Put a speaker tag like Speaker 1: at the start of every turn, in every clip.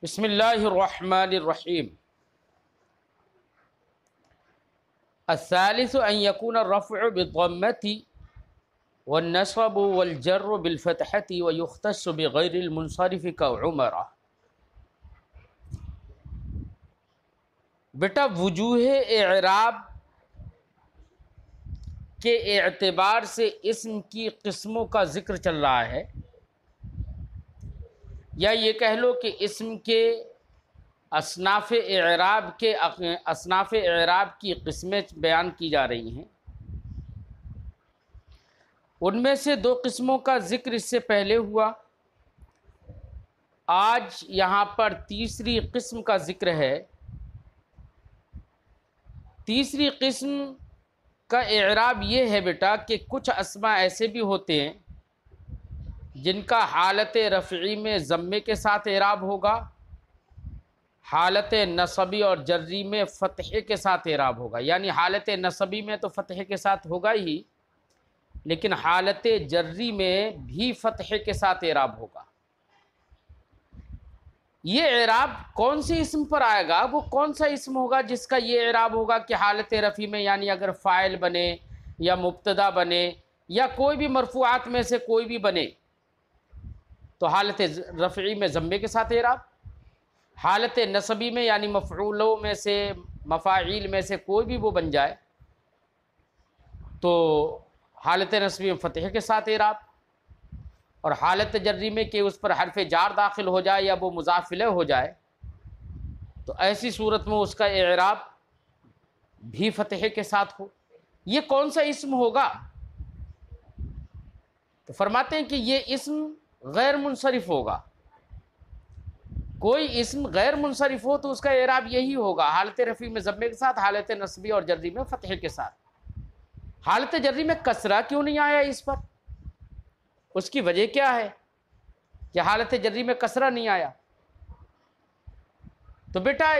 Speaker 1: بسم اللہ الرحمن الرحیم۔ الثالث ان يكون الرفع بالضمة والنصب والجر بالفتحة ويختص بغير المنصرف كعمر۔ بیٹا وجوہ اعراب کے اعتبار سے اسم کی قسموں کا ذکر چل رہا ہے، یا یہ کہہ لو کہ اسم کے اصناف اعراب کی قسمیں بیان کی جا رہی ہیں۔ ان میں سے دو قسموں کا ذکر اس سے پہلے ہوا، آج یہاں پر تیسری قسم کا ذکر ہے۔ تیسری قسم کا اعراب یہ ہے بیٹا کہ کچھ اسماء ایسے بھی ہوتے ہیں جن کا حالت رفعی میں ضمے کے ساتھ اعراب ہوگا، حالت نصبی اور جری میں فتحے کے ساتھ اعراب ہوگا۔ یعنی حالت نصبی میں تو فتحے کے ساتھ ہوگا ہی، لیکن حالت جری میں بھی فتحے کے ساتھ اعراب ہوگا۔ یہ اعراب کون سے اسم پر آئے گا؟ وہ کون سا اسم ہوگا جس کا یہ اعراب ہوگا کہ حالت رفعی میں، یعنی اگر فاعل بنے یا مبتدا بنے یا کوئی بھی مرفوعات میں سے کوئی بھی بنے تو حالت رفعی میں ضمے کے ساتھ اعراب، حالت نصبی میں یعنی مفعولوں میں سے مفاعیل میں سے کوئی بھی وہ بن جائے تو حالت نصبی میں فتحے کے ساتھ اعراب، اور حالت جری میں کہ اس پر حرف جار داخل ہو جائے یا وہ مضاف الیہ ہو جائے تو ایسی صورت میں اس کا اعراب بھی فتحے کے ساتھ ہو۔ یہ کون سا اسم ہوگا؟ تو فرماتے ہیں کہ یہ اسم غیر منصرف ہوگا۔ کوئی اسم غیر منصرف ہو تو اس کا اعراب یہی ہوگا، حالت رفعی میں ضمے کے ساتھ، حالت نصبی اور جری میں فتحے کے ساتھ۔ حالت جری میں کسرہ کیوں نہیں آیا اس پر؟ اس کی وجہ کیا ہے کہ حالت جری میں کسرہ نہیں آیا؟ تو بیٹا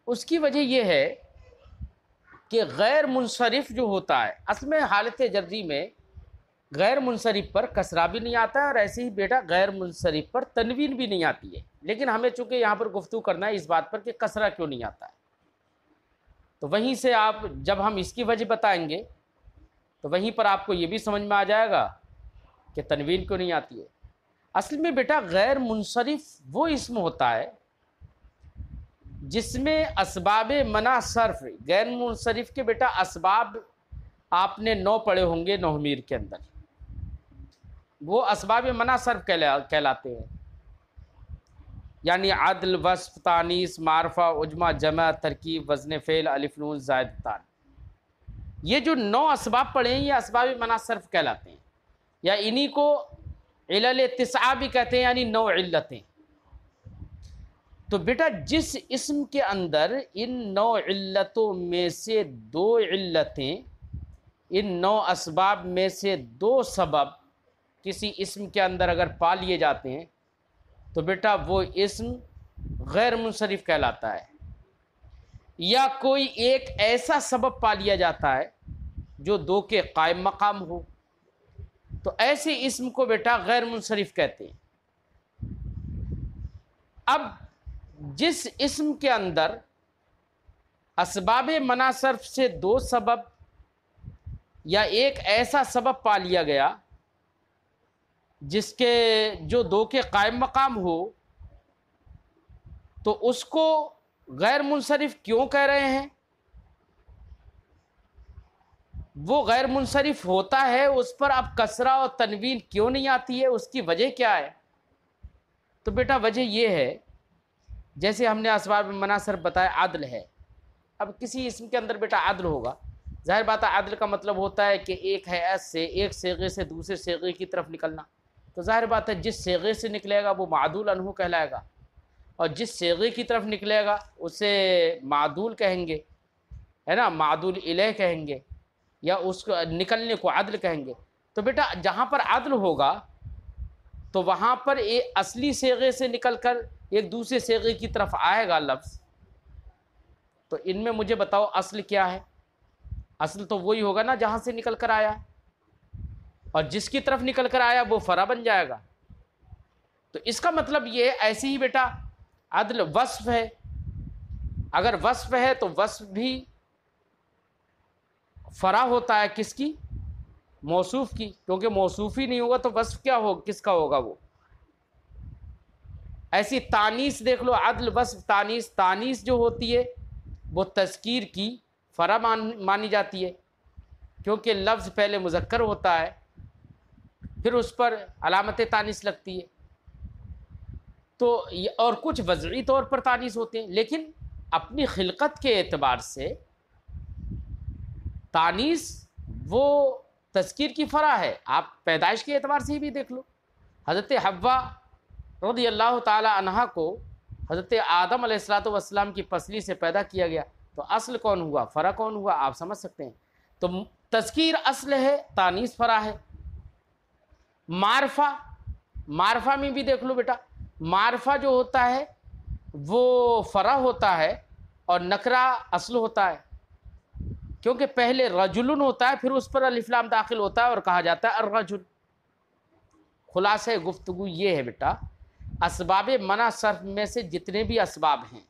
Speaker 1: اس کی وجہ یہ ہے کہ غیر منصرف جو ہوتا ہے، اصل میں حالت جری میں غیر منصرف پر کسرہ بھی نہیں آتا ہے، اور ایسے ہی بیٹا غیر منصرف پر تنوین بھی نہیں آتی ہے، لیکن ہمیں چونکہ یہاں پر گفتگو کرنا ہے اس بات پر کہ کسرہ کیوں نہیں آتا ہے، تو وہیں سے آپ جب ہم اس کی وجہ بتائیں گے تو وہیں پر آپ کو یہ بھی سمجھ میں آ جائے گا کہ تنوین کیوں نہیں آتی ہے۔ اصل میں بیٹا غیر منصرف وہ اسم ہوتا ہے جس میں اسباب منع صرف، غیر منصرف کے بیٹا اسباب آپ نے 9 پڑھے ہوں گے نحومیر کے اندر، وہ اسباب منع صرف کہلاتے ہیں، یعنی عدل، وصف، تانیث، معرفہ، عجمہ، جمع، ترکیب، وزن فعل، الف نون زائد تان۔ یہ جو 9 اسباب پڑھے ہیں یہ اسباب منع صرف کہلاتے ہیں، یا انہی کو علل تسعہ بھی کہتے ہیں، یعنی 9 علتیں۔ تو بیٹا جس اسم کے اندر ان 9 علتوں میں سے 2 علتیں، ان 9 اسباب میں سے 2 سبب کسی اسم کے اندر اگر پا لیے جاتے ہیں تو بیٹا وہ اسم غیر منصرف کہلاتا ہے، یا کوئی ایک ایسا سبب پا لیا جاتا ہے جو 2 کے قائم مقام ہو تو ایسے اسم کو بیٹا غیر منصرف کہتے ہیں۔ اب جس اسم کے اندر اسباب منع صرف سے 2 سبب یا ایک ایسا سبب پا لیا گیا جس کے جو 2 کے قائم مقام ہو تو اس کو غیر منصرف کیوں کہہ رہے ہیں؟ وہ غیر منصرف ہوتا ہے، اس پر اب کسرہ اور تنوین کیوں نہیں آتی ہے؟ اس کی وجہ کیا ہے؟ تو بیٹا وجہ یہ ہے، جیسے ہم نے اسباب منع صرف بتایا عدل ہے۔ اب کسی اسم کے اندر بیٹا عدل ہوگا، ظاہر بات ہے عدل کا مطلب ہوتا ہے کہ ایک حیث سے، ایک صیغے سے دوسرے صیغے کی طرف نکلنا، تو ظاہر بات ہے جس صیغے سے نکلے گا وہ معدول عنہ کہلائے گا، اور جس صیغے کی طرف نکلے گا اسے معدول کہیں گے، ہے نا، معدول الیہ کہیں گے، یا اس کو نکلنے کو عدل کہیں گے۔ تو بیٹا جہاں پر عدل ہوگا تو وہاں پر ایک اصلی صیغے سے نکل کر ایک دوسرے صیغے کی طرف آئے گا لفظ، تو ان میں مجھے بتاؤ اصل کیا ہے؟ اصل تو وہی ہوگا نا جہاں سے نکل کر آیا، اور جس کی طرف نکل کر آیا وہ فرع بن جائے گا۔ تو اس کا مطلب یہ ہے، ایسے ہی بیٹا عدل وصف ہے، اگر وصف ہے تو وصف بھی فرع ہوتا ہے کس کی؟ موصوف کی، کیونکہ موصوف ہی نہیں ہوگا تو وصف کیا ہو، کس کا ہوگا وہ؟ ایسی تانیث دیکھ لو، عدل وصف تانیث، تانیث جو ہوتی ہے وہ تذکیر کی فرع مانی جاتی ہے، کیونکہ لفظ پہلے مذکر ہوتا ہے پھر اس پر علامت تانیث لگتی ہے، تو اور کچھ وضعی طور پر تانیث ہوتے ہیں، لیکن اپنی خلقت کے اعتبار سے تانیث وہ تذکیر کی فرع ہے۔ آپ پیدائش کے اعتبار سے بھی دیکھ لو، حضرت حوا رضی اللہ تعالی عنہا کو حضرت آدم علیہ السلام کی پسلی سے پیدا کیا گیا، تو اصل کون ہوا، فرع کون ہوا، آپ سمجھ سکتے ہیں۔ تو تذکیر اصل ہے، تانیث فرع ہے۔ معرفہ، معرفہ میں بھی دیکھ لو بیٹا، معرفہ جو ہوتا ہے وہ فرع ہوتا ہے اور نکرہ اصل ہوتا ہے، کیونکہ پہلے رجلن ہوتا ہے پھر اس پر الف لام داخل ہوتا ہے اور کہا جاتا ہے الرجل۔ خلاصہ گفتگو یہ ہے بیٹا، اسباب منع صرف میں سے جتنے بھی اسباب ہیں،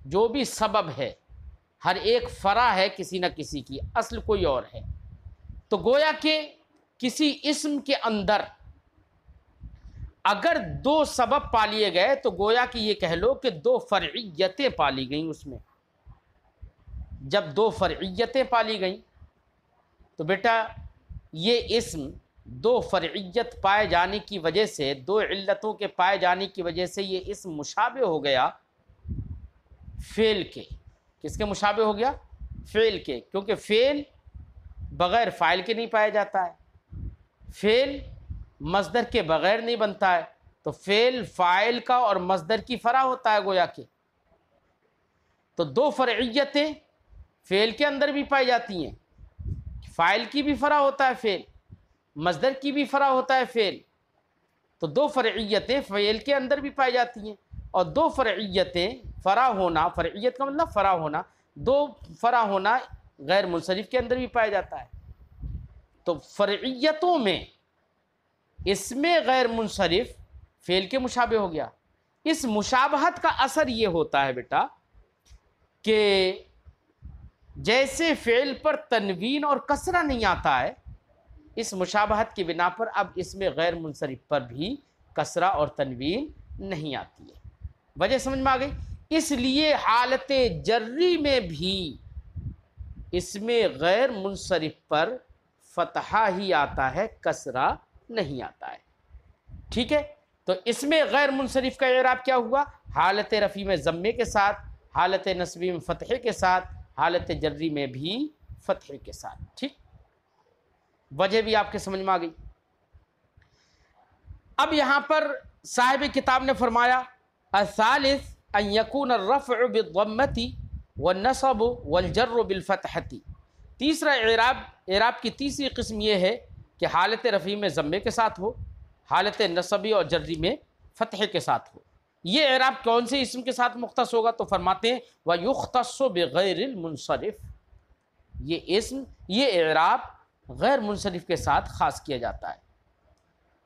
Speaker 1: جو بھی سبب ہے، ہر ایک فرع ہے کسی نہ کسی کی، اصل کوئی اور ہے۔ تو گویا کہ کسی اسم کے اندر اگر دو سبب پا لیے گئے تو گویا کہ یہ کہہ لو کہ دو فرعیتیں پالی گئیں اس میں۔ جب دو فرعیتیں پالی گئیں تو بیٹا یہ اسم دو فرعیت پائے جانے کی وجہ سے، دو علتوں کے پائے جانے کی وجہ سے یہ اسم مشابہ ہو گیا فعل کے۔ کس کے مشابہ ہو گیا؟ فعل کے، کیونکہ فعل بغیر فاعل کے نہیں پایا جاتا ہے، فعل مصدر کے بغیر نہیں بنتا ہے، تو فعل فاعل کا اور مصدر کی فرع ہوتا ہے گویا کہ۔ تو دو فرعیتیں فعل کے اندر بھی پائی جاتی ہیں، فاعل کی بھی فرع ہوتا ہے فعل، مصدر کی بھی فرع ہوتا ہے فعل، تو دو فرعیتیں فعل کے اندر بھی پائی جاتی ہیں، اور دو فرعیتیں فرع ہونا، فرعیت کا مطلب فرع ہونا، دو فرع ہونا غیر منصرف کے اندر بھی پایا جاتا ہے۔ تو فرعیتوں میں اس میں غیر منصرف فعل کے مشابہ ہو گیا۔ اس مشابہت کا اثر یہ ہوتا ہے بیٹا کہ جیسے فعل پر تنوین اور کسرہ نہیں آتا ہے، اس مشابہت کی بنا پر اب اس میں غیر منصرف پر بھی کسرہ اور تنوین نہیں آتی ہے۔ وجہ سمجھ میں آ گئی؟ اس لیے حالت جری میں بھی اس میں غیر منصرف پر فتحہ ہی آتا ہے، کسرہ نہیں آتا ہے۔ ٹھیک ہے، تو اس میں غیر منصرف کا اعراب کیا ہوا؟ حالت رفع میں ضمے کے ساتھ، حالت نصبی میں فتحے کے ساتھ، حالت جری میں بھی فتحے کے ساتھ۔ ٹھیک، وجہ بھی آپ کے سمجھ میں آ گئی۔ اب یہاں پر صاحب کتاب نے فرمایا الثالث ان یکون الرفع بالضمۃ والنصب والجر بالفتحۃ۔ تیسرا اعراب کی تیسری قسم یہ ہے کہ حالت رفع میں ضمے کے ساتھ ہو، حالت نصبی اور جری میں فتحے کے ساتھ ہو۔ یہ اعراب کون سے اسم کے ساتھ مختص ہوگا؟ تو فرماتے ہیں وَيُخْتَصُ بِغَيْرِ الْمُنصَرِف، یہ اسم، یہ اعراب غیر منصرف کے ساتھ خاص کیا جاتا ہے۔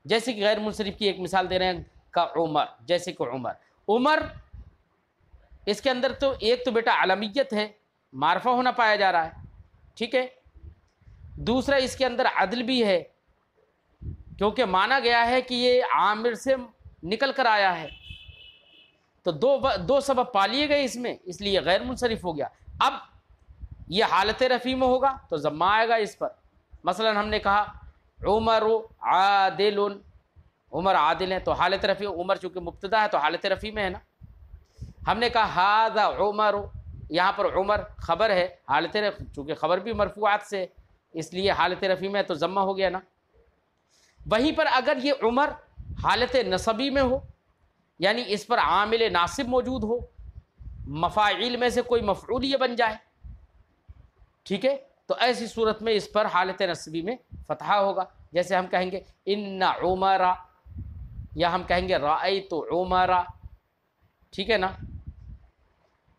Speaker 1: جیسے کہ غیر منصرف کی ایک مثال دے رہے ہیں کا عمر، جیسے کہ عمر اس کے اندر تو ایک تو بیٹا علمیت ہے، معرفہ ہونا پایا جا رہا ہے، ٹھیک ہے، دوسرا اس کے اندر عدل بھی ہے، کیونکہ مانا گیا ہے کہ یہ عامر سے نکل کر آیا ہے، تو دو سبب پا لیے گئے اس میں، اس لیے غیر منصرف ہو گیا۔ اب یہ حالت رفع میں ہوگا تو ضمہ آئے گا اس پر۔ مثلا ہم نے کہا عمر عادل، عمر عادل ہے، تو حالت رفع، عمر چونکہ مبتدا ہے تو حالت رفع میں ہے نا۔ ہم نے کہا ھذا عمر، یہاں پر عمر خبر ہے، حالت رفع، چونکہ خبر بھی مرفوعات سے اس لیے حالت رفع میں ہے تو ضمہ ہو گیا نا۔ وہیں پر اگر یہ عمر حالت نصبی میں ہو، یعنی اس پر عامل ناصب موجود ہو، مفاعیل میں سے کوئی مفعول یہ بن جائے، ٹھیک ہے، تو ایسی صورت میں اس پر حالت نصبی میں فتحہ ہوگا۔ جیسے ہم کہیں گے ان عمر، یا ہم کہیں گے رأیت عمر، ٹھیک ہے نا،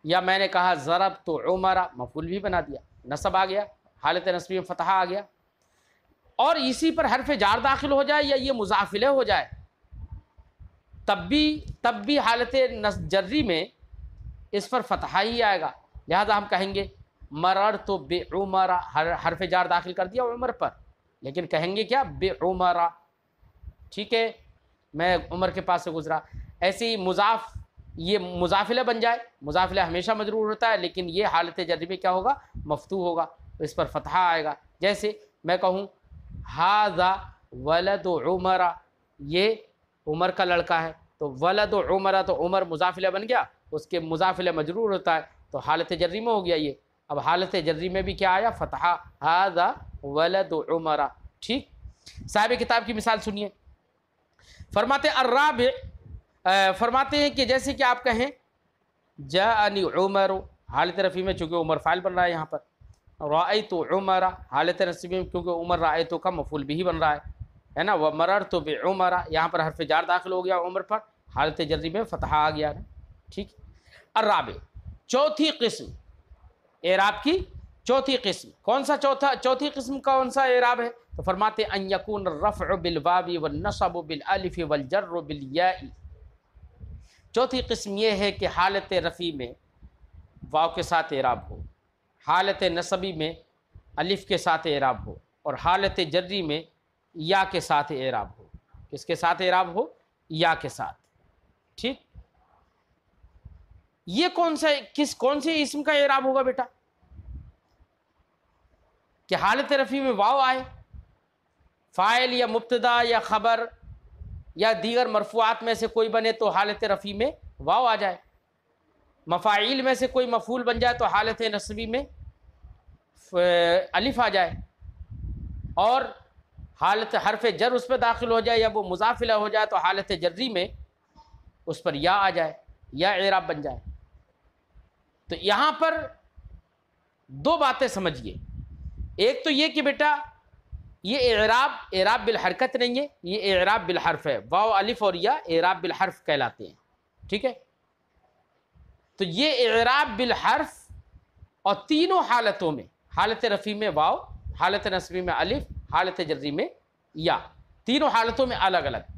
Speaker 1: یا میں نے کہا ضربت عمر، مفعول بھی بنا دیا، نصب آ گیا، حالت نصبی میں فتحہ آ گیا۔ اور اسی پر حرف جار داخل ہو جائے یا یہ مضاف الیہ ہو جائے تب بھی حالت جری میں اس پر فتحہ ہی آئے گا، لہذا ہم کہیں گے مررت بعمر، حرف جار داخل کر دیا عمر پر، لیکن کہیں گے کیا؟ بعمر، ٹھیک ہے، میں عمر کے پاس سے گزرا۔ ایسے ہی مضاف، یہ مضاف الیہ بن جائے، مضاف الیہ ہمیشہ مجرور ہوتا ہے، لیکن یہ حالت جری میں کیا ہوگا؟ مفتوح ہوگا، اس پر فتحہ آئے گا۔ جیسے میں کہوں ھذا ولد عمر، یہ عمر کا لڑکا ہے، تو ولد عمر، تو عمر مضاف الیہ بن گیا، اس کے مضاف الیہ مجرور ہوتا ہے، تو حالت جری میں ہو گیا یہ۔ اب حالت جری میں بھی کیا آیا؟ فتحہ، ھذا ولد عمر، ٹھیک۔ صاحب کتاب کی مثال سنیے، فرماتے الرابع، فرماتے ہیں کہ جیسے کہ آپ کہیں جاءنی عمر، حالت رفیع میں چونکہ عمر فاعل بن رہا ہے یہاں پر، رأیت عمر، حالت نصبی میں کیونکہ عمر رأیت کا مفعول بھی بن رہا ہے نا، ومررت بعمر، یہاں پر حرف جار داخل ہو گیا عمر پر، حالت جری میں فتحہ آ گیا، ٹھیک۔ الرابع، چوتھی قسم، اعراب کی چوتھی قسم، کون سا چوتھی قسم کون سا اعراب ہے؟ تو فرماتے ان یکون الرفع بالواو والنصب بالالف والجر بالیاء، چوتھی قسم یہ ہے کہ حالت رفیع میں واو کے ساتھ اعراب ہو، حالت نصبی میں الف کے ساتھ اعراب ہو، اور حالت جری میں یا کے ساتھ اعراب ہو۔ کس کے ساتھ اعراب ہو؟ یا کے ساتھ، ٹھیک۔ یہ کون سے اسم کا اعراب ہوگا بیٹا؟ کہ حالت رفیع میں واو آئے، فاعل یا مبتدا یا خبر یا دیگر مرفوعات میں سے کوئی بنے تو حالت رفیع میں واو آ جائے، مفاعیل میں سے کوئی مفعول بن جائے تو حالت نصبی میں الف آ جائے، اور حالت حرف جر اس پہ داخل ہو جائے یا وہ مضاف الیہ ہو جائے تو حالت جری میں اس پر یا آ جائے، یا اعراب بن جائے۔ تو یہاں پر دو باتیں سمجھیے، ایک تو یہ کہ بیٹا یہ اعراب بالحرکت نہیں ہے، یہ اعراب بالحرف ہے، واو الف اور یا اعراب بالحرف کہلاتے ہیں، ٹھیک ہے۔ تو یہ اعراب بالحرف، اور تینوں حالتوں میں، حالت رفیع میں واو، حالت نصبی میں الف، حالت جری میں یا، تینوں حالتوں میں الگ الگ،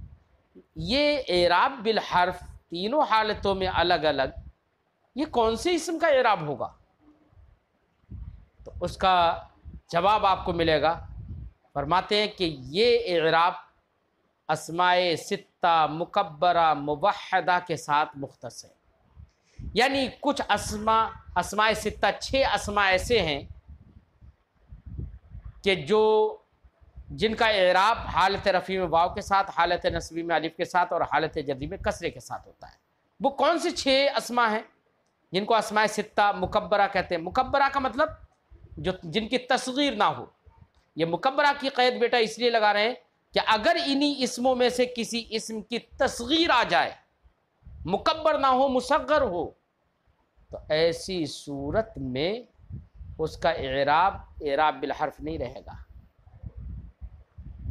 Speaker 1: یہ اعراب بالحرف تینوں حالتوں میں الگ الگ، یہ کون سے اسم کا اعراب ہوگا؟ تو اس کا جواب آپ کو ملے گا، فرماتے ہیں کہ یہ اعراب اسماء ستہ مکبرہ موحدہ کے ساتھ مختص ہے، یعنی کچھ اسماء ستہ، 6 اسماء ایسے ہیں کہ جن کا اعراب حالت رفیع میں واو کے ساتھ، حالت نصبی میں الف کے ساتھ، اور حالت جری میں کسرے کے ساتھ ہوتا ہے۔ وہ کون سے 6 اسماء ہیں جن کو اسماء ستہ مکبرہ کہتے ہیں؟ مکبرہ کا مطلب جن کی تصغیر نہ ہو۔ یہ مکبرہ کی قید بیٹا اس لیے لگا رہے ہیں کہ اگر انہی اسموں میں سے کسی اسم کی تصغیر آ جائے، مکبر نہ ہو، مصغر ہو، تو ایسی صورت میں اس کا اعراب بالحرف نہیں رہے گا۔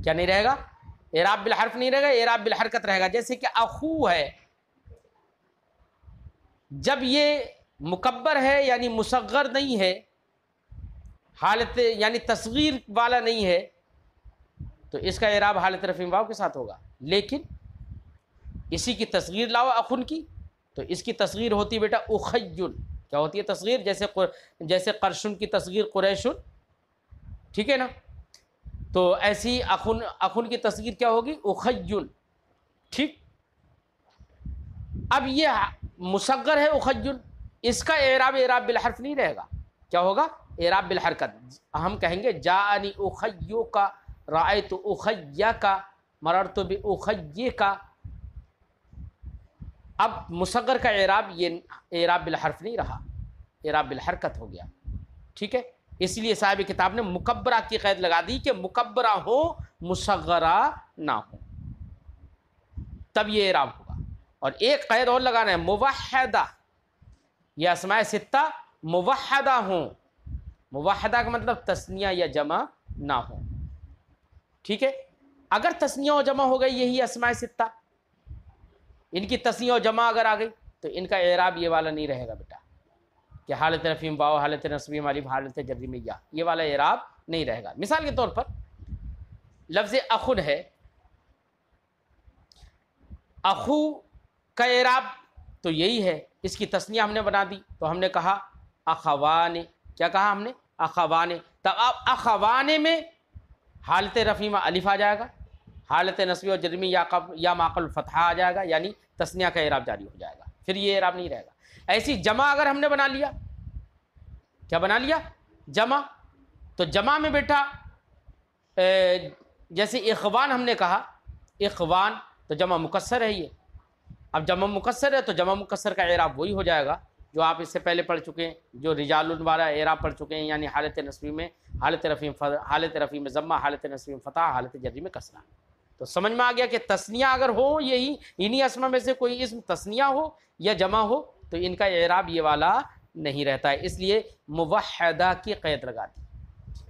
Speaker 1: کیا نہیں رہے گا؟ اعراب بالحرف نہیں رہے گا، اعراب بالحرکت رہے گا۔ جیسے کہ اخو ہے، جب یہ مکبر ہے یعنی مصغر نہیں ہے، حالت یعنی تصغیر والا نہیں ہے، تو اس کا اعراب حالت رفیع واو کے ساتھ ہوگا۔ لیکن اسی کی تصغیر لاؤ اخن کی، تو اس کی تصغیر ہوتی بیٹا اخیل۔ کیا ہوتی ہے تصغیر؟ جیسے قرشن کی تصغیر قریشن، ٹھیک ہے نا، تو ایسی اخن کی تصغیر کیا ہوگی؟ اخیل، ٹھیک۔ اب یہ مصغر ہے اخیل، اس کا اعراب بالحرف نہیں رہے گا، کیا ہوگا؟ اعراب بالحرکت۔ ہم کہیں گے جاءنی اخیک، رأیت اخیک، مررت باخیک۔ اب مصغر کا اعراب، یہ اعراب بالحرف نہیں رہا، اعراب بالحرکت ہو گیا، ٹھیک ہے۔ اس لیے صاحب کتاب نے مکبرہ کی قید لگا دی کہ مکبرہ ہو، مصغرہ نہ ہو، تب یہ اعراب ہوگا۔ اور ایک قید اور لگانا ہے، موحدہ، یہ اسماء ستہ موحدہ ہوں، موحدہ کا مطلب تثنیہ یا جمع نہ ہو، ٹھیک ہے۔ اگر تثنیہ و جمع ہو گئی یہی اسماء ستہ، ان کی تثنیہ و جمع اگر آ گئی تو ان کا اعراب یہ والا نہیں رہے گا بیٹا، کہ حالت رفیع واو، حالت نصبی الف، حالت جری میں یا، یہ والا اعراب نہیں رہے گا۔ مثال کے طور پر لفظ اخن ہے، اخو کا اعراب تو یہی ہے، اس کی تثنیہ ہم نے بنا دی تو ہم نے کہا اخوان، کیا کہا ہم نے؟ اخوان. تب اب اخوان میں حالت رفع میں الف آ جائے گا، حالت نصبی اور جزمی یا ما قبل الفتحہ آ جائے گا، یعنی تثنیہ کا اعراب جاری ہو جائے گا، پھر یہ اعراب نہیں رہے گا. ایسی جمع اگر ہم نے بنا لیا، کیا بنا لیا؟ جمع. تو جمع میں بیٹا جیسے اخوان ہم نے کہا، اخوان تو جمع مکسر ہے یہ. اب جمع مکسر ہے تو جمع مکسر کا اعراب وہی ہو جائے گا جو آپ اس سے پہلے پڑھ چکے ہیں، جو رجال والا اعراب پڑھ چکے ہیں، یعنی حالت نصبی میں حالت رفع میں ضمہ، حالت نصبی میں فتح، حالت جری میں کسرہ. تو سمجھ میں آ گیا کہ تثنیہ اگر ہو، یہی انہی اسما میں سے کوئی اسم تثنیہ ہو یا جمع ہو تو ان کا اعراب یہ والا نہیں رہتا ہے، اس لیے موحدہ کی قید لگا دی.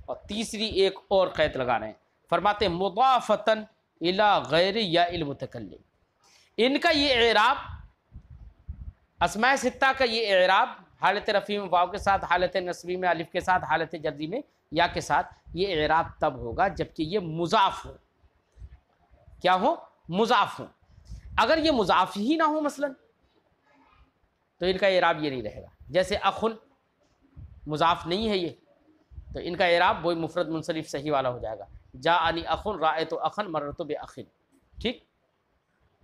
Speaker 1: اور تیسری ایک اور قید لگا رہے ہیں، فرماتے ہیں مضافتن الی غیر یا المتکلم. ان کا یہ اعراب، اسماء ستہ کا یہ اعراب حالت رفع میں واو کے ساتھ، حالت نصبی میں الف کے ساتھ، حالت جری میں یا کے ساتھ، یہ اعراب تب ہوگا جبکہ یہ مضاف ہو. کیا ہو؟ مضاف ہو. اگر یہ مضاف ہی نہ ہو مثلا تو ان کا اعراب یہ نہیں رہے گا. جیسے اخن مضاف نہیں ہے یہ، تو ان کا اعراب وہی مفرد منصرف صحیح والا ہو جائے گا، جاءنی اخن رأیت اخن مررت باخن. ٹھیک،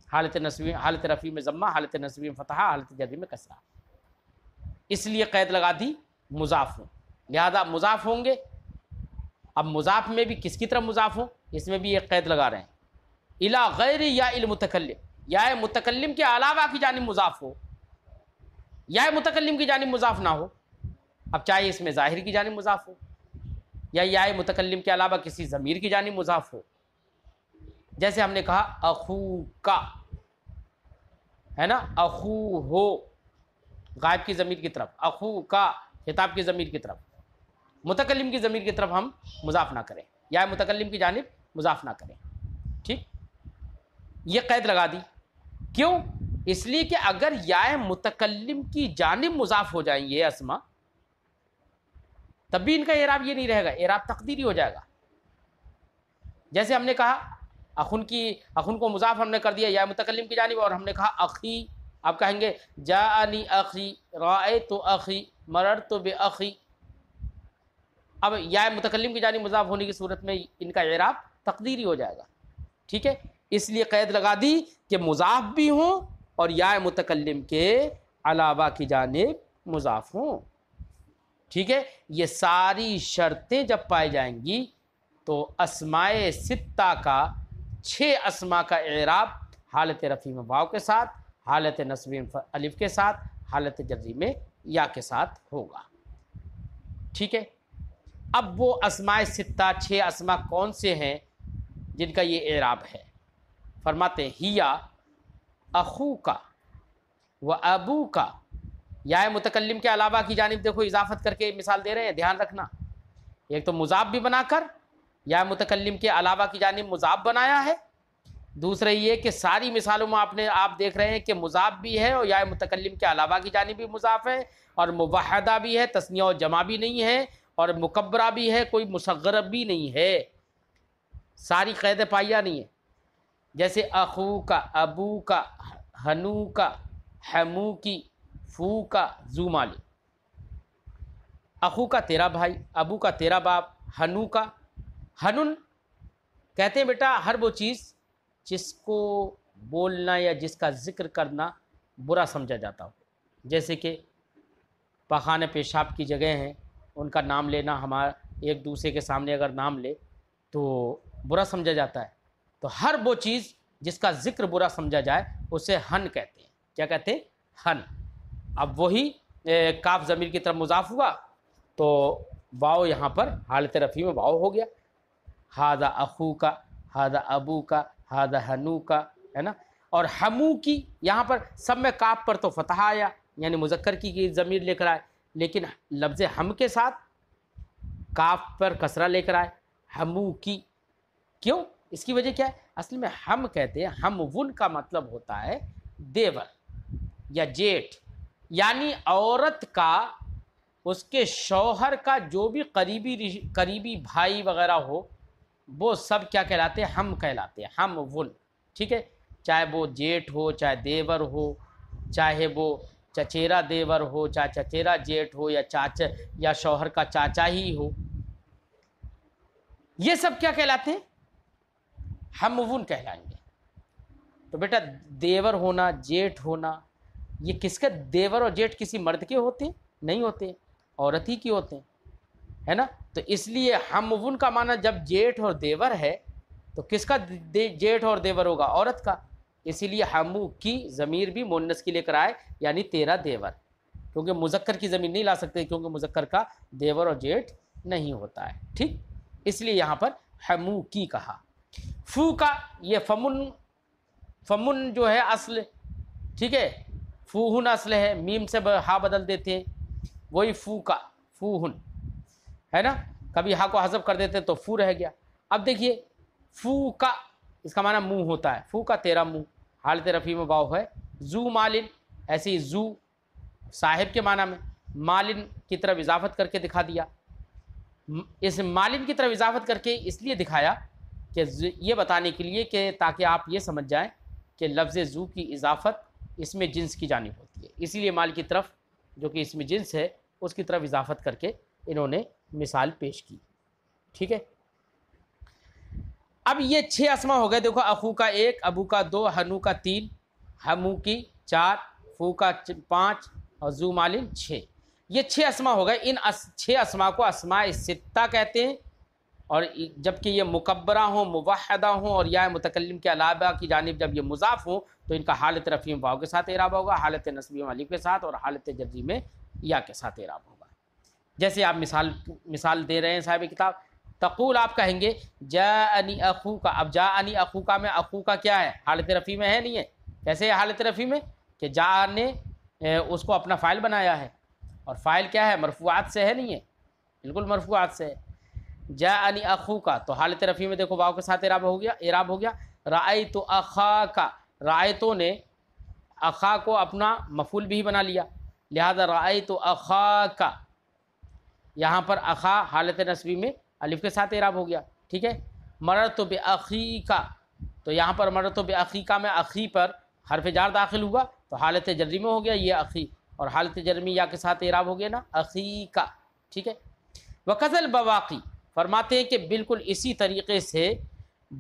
Speaker 1: حالت نصبی، حالت رفع میں ضمہ، حالت نصبی میں فتحہ، حالت جری میں کسرہ. اس لیے قید لگا دی مضاف ہوں، لہذا مضاف ہوں گے. اب مضاف میں بھی کس کی طرف مضاف ہوں، اس میں بھی ایک قید لگا رہے ہیں، الی غیر یا المتکلم، یا متکلم کے علاوہ کی جانب مضاف ہو یا متکلم کی جانب مضاف نہ ہو. اب چاہے اس میں ظاہر کی جانب مضاف ہو یا متکلم کے علاوہ کسی ضمیر کی جانب مضاف ہو. جیسے ہم نے کہا اخو کا ہے نا، اخو ہو غائب کی ضمیر کی طرف، اخو کا خطاب کی ضمیر کی طرف، متکلم کی ضمیر کی طرف ہم مضاف نہ کریں یا متکلم کی جانب مضاف نہ کریں. ٹھیک، یہ قید لگا دی. کیوں؟ اس لیے کہ اگر یا متکلم کی جانب مضاف ہو جائیں یہ اسما، تب بھی ان کا اعراب یہ نہیں رہے گا، اعراب تقدیری ہو جائے گا. جیسے ہم نے کہا اخن کو مضاف ہم نے کر دیا یا متکلم کی جانب، اور ہم نے کہا اخی، آپ کہیں گے جاءنی اخی رأیت اخی مررت باخی. اب یا متکلم کی جانب مضاف ہونے کی صورت میں ان کا اعراب تقدیری ہو جائے گا. ٹھیک ہے، اس لیے قید لگا دی کہ مضاف بھی ہوں اور یا متکلم کے علاوہ کی جانب مضاف ہوں. ٹھیک ہے، یہ ساری شرطیں جب پائی جائیں گی تو اسماء ستہ کا 6 اسماء کا اعراب حالت رفع میں واو کے ساتھ، حالت نصبی میں الف کے ساتھ، حالت جری میں یا کے ساتھ ہوگا. ٹھیک ہے، اب وہ اسماء ستہ 6 اسماء کون سے ہیں جن کا یہ اعراب ہے؟ فرماتے ہیں ہیا اخو کا و ابو کا. یا متکلم کے علاوہ کی جانب دیکھو اضافت کر کے مثال دے رہے ہیں، دھیان رکھنا. ایک تو مضاف بھی بنا کر یا متکلم کے علاوہ کی جانب مضاف بنایا ہے، دوسرا یہ کہ ساری مثالوں میں آپ دیکھ رہے ہیں کہ مضاف بھی ہے اور یا متکلم کے علاوہ کی جانب بھی مضاف ہے، اور موحدہ بھی ہے، تثنیہ و جمع بھی نہیں ہے، اور مکبرہ بھی ہے، کوئی مصغرہ بھی نہیں ہے. ساری قید پائیا نہیں ہے. جیسے اخو کا، ابو کا، ہنو کا، ہمو کی، فو کا، ذو مالی. اخو کا تیرا بھائی، ابو کا تیرا باپ، ہنو کا. ہنن کہتے ہیں بیٹا ہر وہ چیز جس کو بولنا یا جس کا ذکر کرنا برا سمجھا جاتا ہو، جیسے کہ پاخانہ پیشاب کی جگہ ہیں، ان کا نام لینا، ہمارا ایک دوسرے کے سامنے اگر نام لے تو برا سمجھا جاتا ہے. تو ہر وہ چیز جس کا ذکر برا سمجھا جائے اسے ہن کہتے ہیں. کیا کہتے ہیں؟ ہن. اب وہی کاف ضمیر کی طرف مضاف ہوا تو واو یہاں پر حالت رفع میں واو ہو گیا. ہاذا اخو کا، ہاذا ابو کا، ہاذا ہنو کا، ہے نا. اور ہمو کی یہاں پر سب میں کاف پر تو فتح آیا، یعنی مذکر کی ضمیر لے کر آئے، لیکن لفظ ہم کے ساتھ کاف پر کسرہ لے کر آئے، ہمو کی. کیوں؟ اس کی وجہ کیا ہے؟ اصل میں ہم کہتے ہیں، ہم ون کا مطلب ہوتا ہے دیور یا جیٹھ، یعنی عورت کا، اس کے شوہر کا جو بھی قریبی بھائی وغیرہ ہو وہ سب کیا کہلاتے ہیں؟ ہم کہلاتے ہیں، ہم ون. ٹھیک ہے، چاہے وہ جیٹھ ہو، چاہے دیور ہو، چاہے وہ چچیرا دیور ہو، چاہے چچیرا جیٹھ ہو، یا چاچا یا شوہر کا چاچا ہی ہو، یہ سب کیا کہلاتے ہیں؟ ہمون کہلائیں گے۔ تو بیٹا دیور ہونا، جیٹھ ہونا، یہ کس کا؟ دیور اور جیٹھ کسی مرد کے ہوتے ہیں؟ نہیں ہوتے، عورت ہی کی ہوتے ہیں، ہے نا؟ تو اس لیے ہمون کا معنی جب جیٹھ اور دیور ہے تو کس کا جیٹھ اور دیور ہوگا؟ عورت کا۔ اسی لیے ہمو کی ضمیر بھی مونس کی لے کر آئے، یعنی تیرا دیور، کیونکہ مذکر کی ضمیر نہیں لا سکتے، کیونکہ مذکر کا دیور اور جیٹھ نہیں ہوتا ہے، ٹھیک؟ اس لیے یہاں پر ہمو کی کہا۔ فو کا یہ فمن جو ہے اصل، ٹھیک ہے، فوہن اصل ہے، میم سے ہا بدل دیتے ہیں، وہی فو کا فوہن ہے نا، کبھی ہا کو حذف کر دیتے ہیں تو فو رہ گیا۔ اب دیکھیے فو کا اس کا معنی منہ ہوتا ہے، فو کا تیرا منہ، حالت رفیع میں واو ہے۔ زو مالن، ایسے ہی زو صاحب کے معنی میں، مالن کی طرف اضافت کر کے دکھا دیا۔ اس مالن کی طرف اضافت کر کے اس لیے دکھایا کہ یہ بتانے کے لیے کہ تاکہ آپ یہ سمجھ جائیں کہ لفظ زو کی اضافت اس میں جنس کی جانب ہوتی ہے، اسی لیے مال کی طرف جو کہ اس میں جنس ہے اس کی طرف اضافت کر کے انہوں نے مثال پیش کی، ٹھیک ہے۔ اب یہ 6 اسما ہو گئے، دیکھو، اخو کا 1، ابو کا 2، ہنو کا 3، ہمو کی 4، فو کا 5 اور زو مالن 6۔ یہ 6 اسما ہو گئے۔ ان 6 اسما کو اسماء ستہ کہتے ہیں، اور جبکہ یہ مکبرہ ہوں، موحدہ ہوں، اور یا متکلم کے علاوہ کی جانب جب یہ مضاف ہوں تو ان کا حالت رفیع میں واو کے ساتھ اعراب ہوگا، حالت نصبی میں الف کے ساتھ، اور حالت جری میں یا کے ساتھ اعراب ہوگا۔ جیسے آپ مثال دے رہے ہیں صاحب کتاب، تقول آپ کہیں گے جاءنی اخوکا۔ اب جاءنی اخوکا میں اخوکا کیا ہے؟ حالت رفیع میں ہے، نہیں ہے؟ کیسے ہے حالت رفیع میں؟ کہ جاء نے اس کو اپنا فاعل بنایا ہے، اور فاعل کیا ہے؟ مرفوعات سے ہے، نہیں ہے؟ بالکل مرفوعات سے ہے۔ جاءنی اخوکا تو حالت رفیع میں دیکھو واو کے ساتھ اعراب ہو گیا۔ رأیت اخاکا، رأیتو نے اخا کو اپنا مفعول بھی بنا لیا، لہذا رأیت اخاکا، یہاں پر اخا حالت نصبی میں الف کے ساتھ اعراب ہو گیا، ٹھیک ہے۔ مررت باخیکا، تو یہاں پر مررت باخیکا میں اخی پر حرف جار داخل ہوا تو حالت جری میں ہو گیا یہ اخی، اور حالت جر میں یا کے ساتھ اعراب ہو گیا نا، اخیکا، ٹھیک ہے۔ وکذل بواقی، فرماتے ہیں کہ بالکل اسی طریقے سے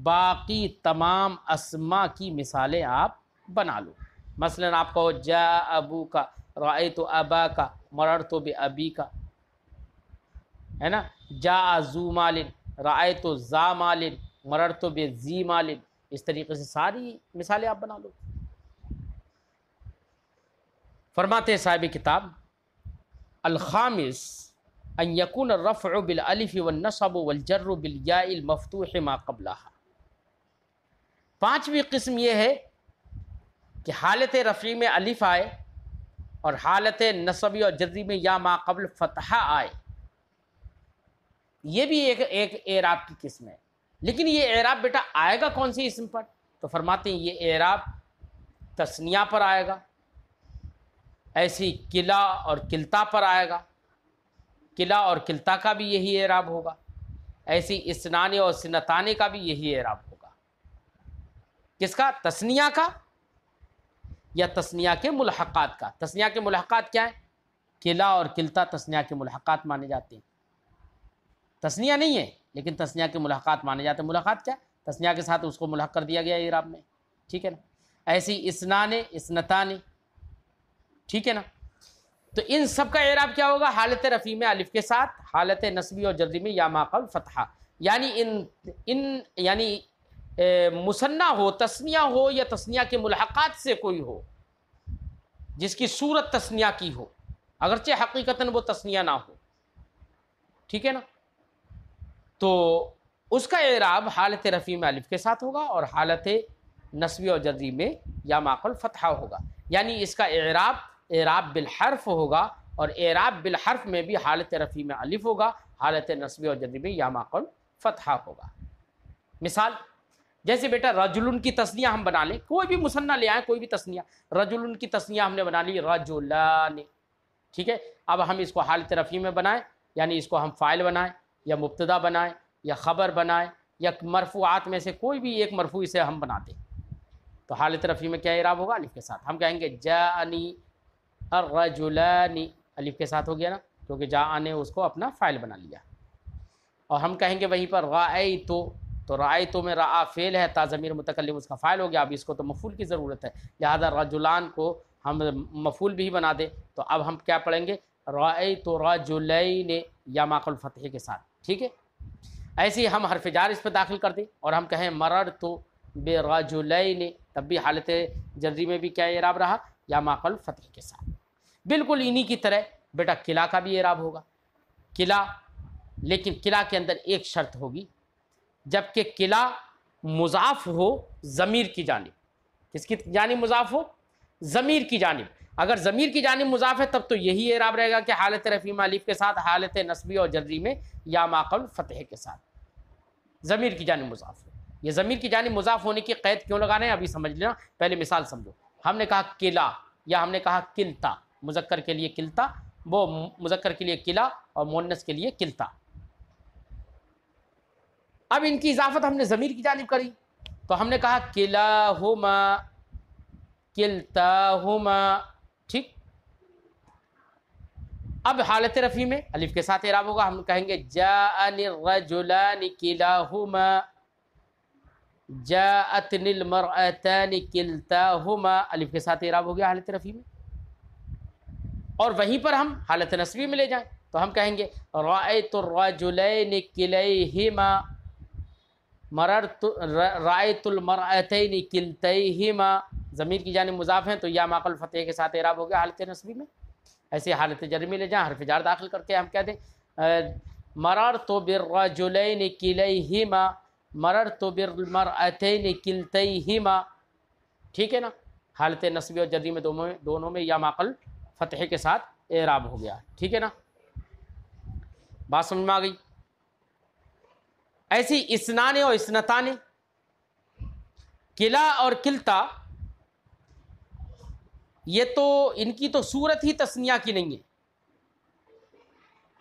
Speaker 1: باقی تمام اسما کی مثالیں آپ بنا لو۔ مثلا آپ کہو جاء ابو کا، رأیت ابا کا، مررت بابی کا، ہے نا، جاء ذو مالن، رأیت ذا مالن، مررت بذی مالن، اس طریقے سے ساری مثالیں آپ بنا لو۔ فرماتے ہیں صاحب کتاب الخامس ان یکون الرفع بالالف والنصب والجر بالیاء المفتوح ما قبلها۔ 5ویں قسم یہ ہے کہ حالت رفعی میں الف آئے اور حالت نصبی اور جری میں یا ما قبل فتحہ آئے، یہ بھی ایک اعراب کی قسم ہے۔ لیکن یہ اعراب بیٹا آئے گا کون سی اسم پر؟ تو فرماتے ہیں یہ اعراب تثنیہ پر آئے گا، ایسی کلا اور کلتا پر آئے گا، کلا اور کلتا کا بھی یہی اعراب ہوگا، ایسی اسنانے اور سنتانے کا بھی یہی اعراب ہوگا۔ کس کا؟ تثنیہ کا یا تثنیہ کے ملحقات کا۔ تثنیہ کے ملحقات کیا ہے؟ کلا اور کلتا تثنیہ کے ملحقات مانے جاتے ہیں، تثنیہ نہیں ہے لیکن تثنیہ کے ملحقات مانے جاتے ہیں۔ ملحقات کیا؟ تثنیہ کے ساتھ اس کو ملحق کر دیا گیا اعراب میں، ٹھیک ہے نا۔ ایسی اسنانے، اسنتانے، ٹھیک ہے نا۔ تو ان سب کا اعراب کیا ہوگا؟ حالت رفیع میں الف کے ساتھ، حالت نصبی اور جری میں یا ما قبل فتحہ، یعنی یعنی مثنیٰ ہو، تثنیہ ہو یا تثنیہ کے ملحقات سے کوئی ہو جس کی صورت تثنیہ کی ہو، اگرچہ حقیقتاً وہ تثنیہ نہ ہو، ٹھیک ہے نا۔ تو اس کا اعراب حالت رفیع میں الف کے ساتھ ہوگا اور حالت نصبی اور جری میں یا ما قبل فتحہ ہوگا، یعنی اس کا اعراب بالحرف ہوگا، اور اعراب بالحرف میں بھی حالت رفیع میں الف ہوگا، حالت نصبی اور جری میں یا ما قبل فتحہ ہوگا۔ مثال جیسے بیٹا رجلن کی تثنیہ ہم بنا لیں، کوئی بھی مثنیٰ لے آئیں، کوئی بھی تثنیہ، رجلن کی تثنیہ ہم نے بنا لی رجلان، ٹھیک ہے۔ اب ہم اس کو حالت رفیع میں بنائیں، یعنی اس کو ہم فاعل بنائیں یا مبتدا بنائیں یا خبر بنائیں یا مرفوعات میں سے کوئی بھی ایک مرفوع سے ہم بنا دیں، تو حالت رفیع میں کیا اعراب ہوگا؟ الف کے ساتھ. ہم کہیں گے جاءنی الرجلان، الف کے ساتھ ہو گیا نا، کیونکہ جاء نے اس کو اپنا فاعل بنا لیا. اور ہم کہیں گے وہیں پر رأیت، تو رأیت میں رأى فعل ہے، تا ضمیر متکلم اس کا فاعل ہو گیا. اب اس کو تو مفعول کی ضرورت ہے، لہذا رجلان کو ہم مفعول بھی بنا دیں. تو اب ہم کیا پڑھیں گے؟ رأیت رجلین یا ما قبل فتح کے ساتھ. ٹھیک ہے، ایسے ہی ہم حرف جار اس پہ داخل کر دیں اور ہم کہیں مررت برجلین، تب بھی حالت جری میں بھی کیا اعراب رہا؟ یا ما قبل فتح کے ساتھ. بالکل انہی کی طرح بیٹا کلا کا بھی اعراب ہوگا. کلا، لیکن کلا کے اندر ایک شرط ہوگی، جبکہ کلا مضاف ہو ضمیر کی جانب. کس کی جانب مضاف ہو؟ ضمیر کی جانب. اگر ضمیر کی جانب مضاف ہے تب تو یہی اعراب رہے گا کہ حالت رفیع میں الف کے ساتھ، حالت نصبی اور جری میں یا ما قبل فتح کے ساتھ ضمیر کی جانب مضاف ہو. یہ ضمیر کی جانب مضاف ہونے کی قید کیوں لگا رہے ہیں ابھی سمجھ لینا. پہلے مثال سمجھو. ہم نے کہا کلا یا ہم نے کہا کلتا، مذکر کے لیے کلتا، وہ مذکر کے لیے کلا اور مؤنث کے لیے کلتا. اب ان کی اضافت ہم نے ضمیر کی جانب کری تو ہم نے کہا کلاہما کلتاہما. ٹھیک، اب حالت رفیع میں الف کے ساتھ اعراب ہوگا. ہم کہیں گے جاءنی الرجلان کلاہما، جاءتنی المرأتان کلتاہما، الف کے ساتھ اعراب ہو گیا حالت رفیع میں. اور وہیں پر ہم حالت نصبی میں لے جائیں تو ہم کہیں گے رأیت الرجلین کلیہما، رأیت المرأتین کلتیہما. ضمیر کی جانب مضاف ہیں تو یا ما قبل فتح کے ساتھ اعراب ہو گیا حالت نصبی میں. ایسے حالت جر میں لے جائیں، حرف جار داخل کر کے ہم کہہ دیں مررت بالرجلین کلیہما، مررت بالمرأتین کلتیہما. ٹھیک ہے نا، حالت نصبی اور جری میں دونوں میں یا ما قبل فتح کے ساتھ اعراب ہو گیا. ٹھیک ہے نا، بات سمجھ میں آ گئی. ایسی اسنان اور اسنتان، کلا اور کلتا، یہ تو ان کی تو صورت ہی تثنیہ کی نہیں ہے،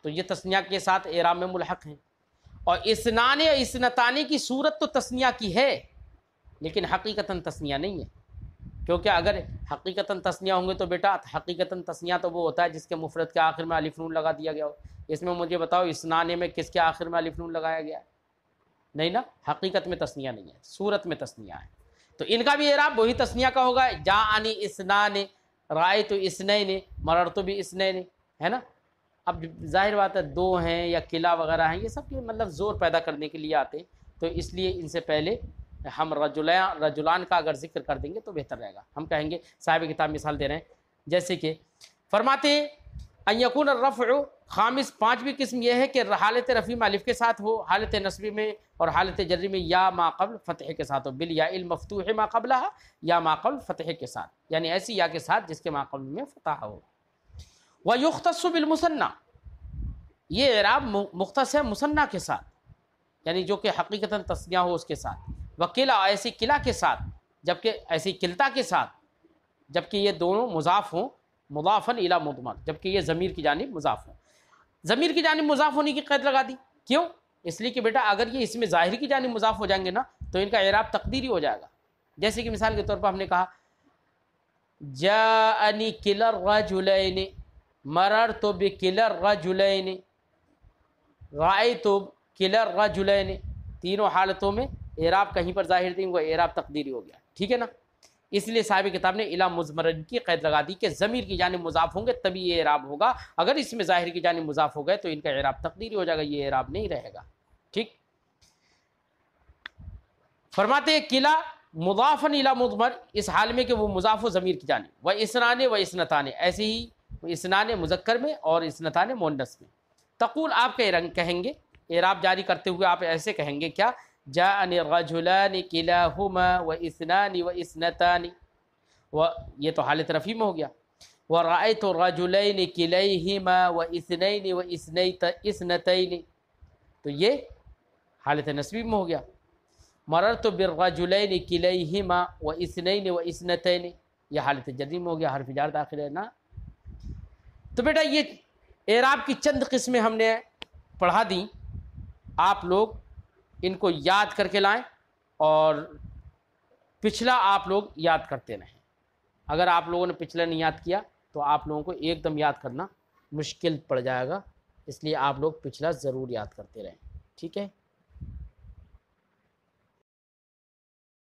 Speaker 1: تو یہ تثنیہ کے ساتھ اعراب میں ملحق ہیں. اور اسنان اور اسنتان کی صورت تو تثنیہ کی ہے لیکن حقیقتاً تثنیہ نہیں ہے. کیونکہ اگر حقیقتاً تثنیہ ہوں گے تو بیٹا حقیقتاً تثنیہ تو وہ ہوتا ہے جس کے مفرد کے آخر میں الف نون لگا دیا گیا ہو. اس میں مجھے بتاؤ اسنان میں کس کے آخر میں الف نون لگایا گیا ہے؟ نہیں نا، حقیقت میں تثنیہ نہیں ہے، صورت میں تثنیہ ہے. تو ان کا بھی اعراب وہی تثنیہ کا ہوگا. جاءنی اسنان، رأیت اسنین، مررت باسنین، ہے نا. اب ظاہر بات ہے دو ہیں یا کلا وغیرہ ہیں، یہ سب کے مطلب زور پیدا کرنے کے لیے آتے ہیں، تو اس لیے ان سے پہلے ہم رجلان کا اگر ذکر کر دیں گے تو بہتر رہے گا. ہم کہیں گے صاحب کتاب مثال دے رہے ہیں، جیسے کہ فرماتے ہیں ان یکون الرفع، خامس پانچویں قسم یہ ہے کہ حالت رفیع میں الف کے ساتھ ہو، حالت نصبی میں اور حالت جری میں یا ما قبل فتح کے ساتھ ہو، بالیاء المفتوح ما قبلها، یا ما قبل فتح کے ساتھ، یعنی ایسی یا کے ساتھ جس کے ما قبل میں فتح ہو. ویختص بالمثنى، یہ اعراب مختص ہے مثنیٰ کے ساتھ، یعنی جو کہ حقیقتاً تثنیہ ہو اس کے ساتھ. وکلا، ایسی کلا کے ساتھ، جبکہ ایسی کلتا کے ساتھ، جبکہ یہ دونوں مضاف ہوں، مضافاً الی مضمر، جبکہ یہ ضمیر کی جانب مضاف ہوں. ضمیر کی جانب مضاف ہونے کی قید لگا دی. کیوں؟ اس لیے کہ بیٹا اگر یہ اس میں ظاہر کی جانب مضاف ہو جائیں گے نا تو ان کا اعراب تقدیری ہو جائے گا. جیسے کہ مثال کے طور پر ہم نے کہا جاءنی کلا الرجلین، مررت بکلا الرجلین، رأیت کلا الرجلین. تینوں حالتوں میں اعراب کہیں پر ظاہر دیں، وہ اعراب تقدیری ہو گیا. ٹھیک ہے نا، اس لیے صاحب کتاب نے الی مضمرن کی قید لگا دی کہ ضمیر کی جانب مضاف ہوں گے تبھی یہ اعراب ہوگا. اگر اس میں ظاہر کی جانب مضاف ہو گئے تو ان کا اعراب تقدیری ہو جائے گا، یہ اعراب نہیں رہے گا. ٹھیک، فرماتے ہیں کلا مضافاً الی مضمر، اس حال میں کہ وہ مضاف و ضمیر کی جانب. و اسنان و اسنتان، ایسے ہی اسنان مذکر میں اور اسنتان مؤنث میں. تقول، آپ کہیں گے اعراب جاری کرتے ہوئے آپ ایسے کہیں گے کیا؟ جاءنی الرجلان کلاہما و اثنان و اثنتان، یہ تو حالت رفیع میں ہو گیا. ورأیت الرجلین کلیہما و اثنین و اثنتین، تو یہ حالت نصبی میں ہو گیا. مررت بالرجلین کلیہما و اثنین و اثنتین، یہ حالت جری میں ہو گیا، حرف جار داخل ہے نا. تو بیٹا یہ اعراب کی چند قسمیں ہم نے پڑھا دیں، آپ لوگ ان کو یاد کر کے لائیں اور پچھلا آپ لوگ یاد کرتے رہیں. اگر آپ لوگوں نے پچھلا نہیں یاد کیا تو آپ لوگوں کو ایک دم یاد کرنا مشکل پڑ جائے گا، اس لیے آپ لوگ پچھلا ضرور یاد کرتے رہیں. ٹھیک ہے.